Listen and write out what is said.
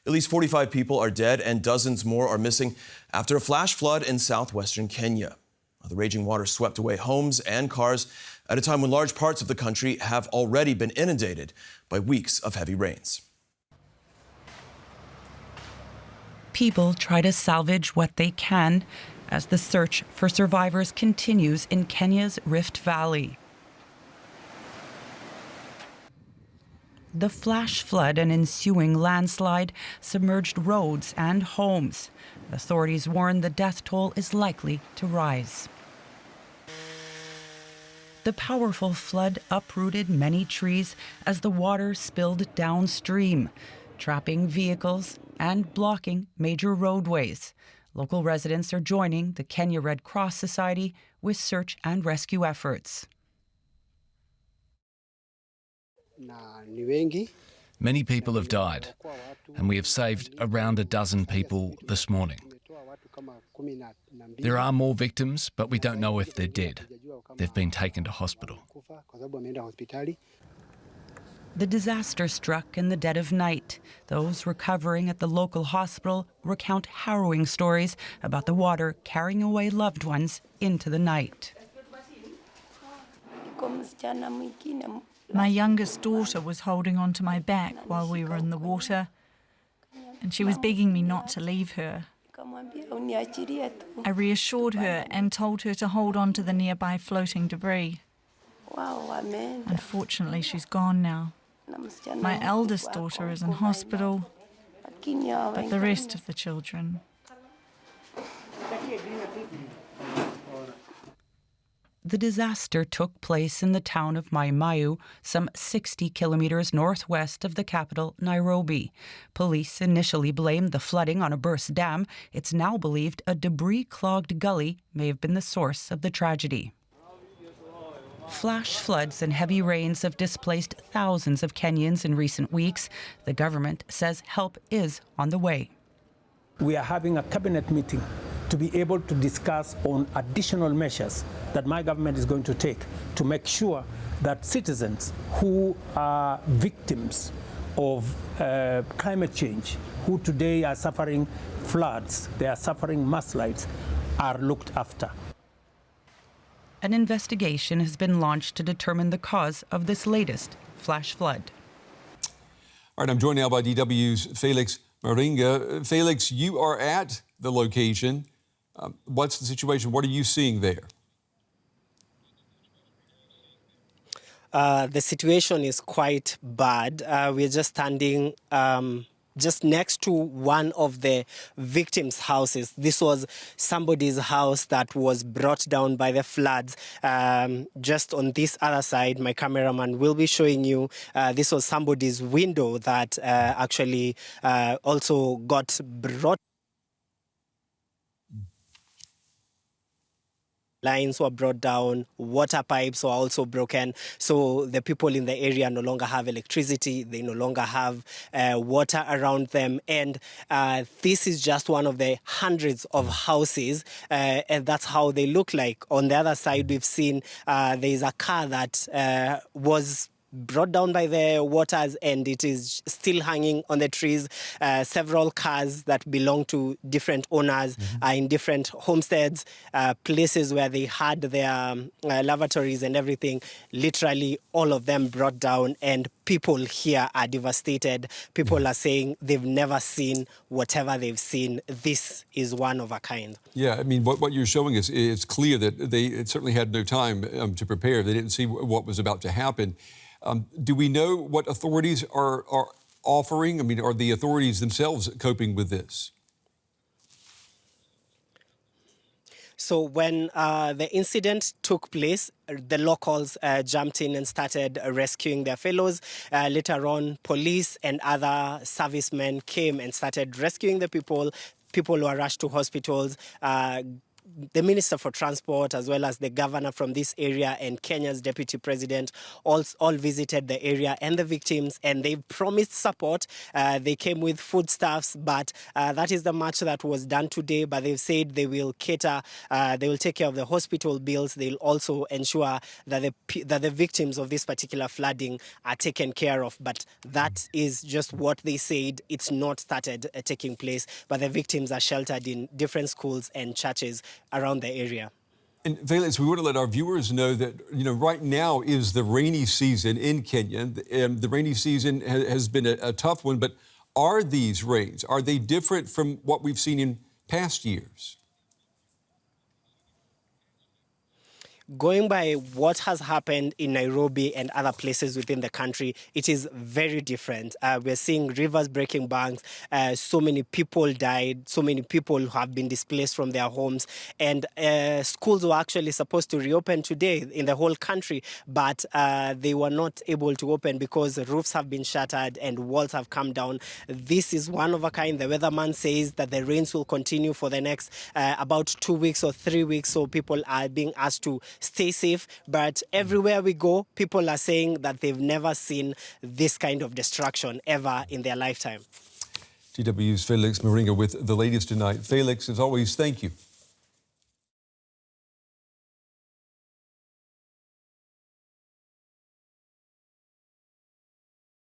At least 45 people are dead and dozens more are missing after a flash flood in southwestern Kenya. The raging water swept away homes and cars at a time when large parts of the country have already been inundated by weeks of heavy rains. People try to salvage what they can as the search for survivors continues in Kenya's Rift Valley. The flash flood and ensuing landslide submerged roads and homes. Authorities warn the death toll is likely to rise. The powerful flood uprooted many trees as the water spilled downstream, trapping vehicles and blocking major roadways. Local residents are joining the Kenya Red Cross Society with search and rescue efforts. Many people have died, and we have saved around a dozen people this morning. There are more victims, but we don't know if they're dead. They've been taken to hospital. The disaster struck in the dead of night. Those recovering at the local hospital recount harrowing stories about the water carrying away loved ones into the night. My youngest daughter was holding onto my back while we were in the water, and she was begging me not to leave her. I reassured her and told her to hold on to the nearby floating debris. Unfortunately, she's gone now. My eldest daughter is in hospital, but the rest of the children. The disaster took place in the town of Mai Mahiu, some 60 kilometers northwest of the capital, Nairobi. Police initially blamed the flooding on a burst dam. It's now believed a debris-clogged gully may have been the source of the tragedy. Flash floods and heavy rains have displaced thousands of Kenyans in recent weeks. The government says help is on the way. We are having a cabinet meeting to be able to discuss on additional measures that my government is going to take to make sure that citizens who are victims of climate change, who today are suffering floods, they are suffering mudslides, are looked after. An investigation has been launched to determine the cause of this latest flash flood. All right, I'm joined now by DW's Felix Maringa. Felix, you are at the location. What's the situation? What are you seeing there? The situation is quite bad. We're just standing just next to one of the victims' houses. This was somebody's house that was brought down by the floods. Just on this other side, my cameraman will be showing you, this was somebody's window that actually also got brought. Lines were brought down, water pipes were also broken. So the people in the area no longer have electricity, they no longer have water around them. And this is just one of the hundreds of houses, and that's how they look like. On the other side, we've seen there is a car that was brought down by the waters and it is still hanging on the trees. Several cars that belong to different owners are in different homesteads, places where they had their lavatories and everything. Literally all of them brought down, and people here are devastated. People are saying they've never seen whatever they've seen. This is one of a kind. Yeah, I mean, what you're showing us, it's clear that they certainly had no time to prepare. They didn't see what was about to happen. Do we know what authorities are offering? I mean, are the authorities themselves coping with this? So when the incident took place, the locals jumped in and started rescuing their fellows. Later on, police and other servicemen came and started rescuing the people. People were rushed to hospitals. the Minister for Transport, as well as the governor from this area and Kenya's deputy president, all visited the area and the victims, and they promised support. They came with foodstuffs, but that is the much that was done today. But they've said they will cater, they will take care of the hospital bills. They'll also ensure that the victims of this particular flooding are taken care of. But that is just what they said. It's not started taking place, but the victims are sheltered in different schools and churches around the area. And Felix, we want to let our viewers know that, right now is the rainy season in Kenya. The rainy season has been a tough one, but are these rains, are they different from what we've seen in past years? Going by what has happened in Nairobi and other places within the country, it is very different. We're seeing rivers breaking banks. So many people died. So many people have been displaced from their homes. And schools were actually supposed to reopen today in the whole country, but they were not able to open because roofs have been shattered and walls have come down. This is one of a kind. The weatherman says that the rains will continue for the next about 2 weeks or 3 weeks. So people are being asked to stay safe, but everywhere we go, people are saying that they've never seen this kind of destruction ever in their lifetime. GW's Felix Moringa with the latest tonight. Felix, as always, thank you.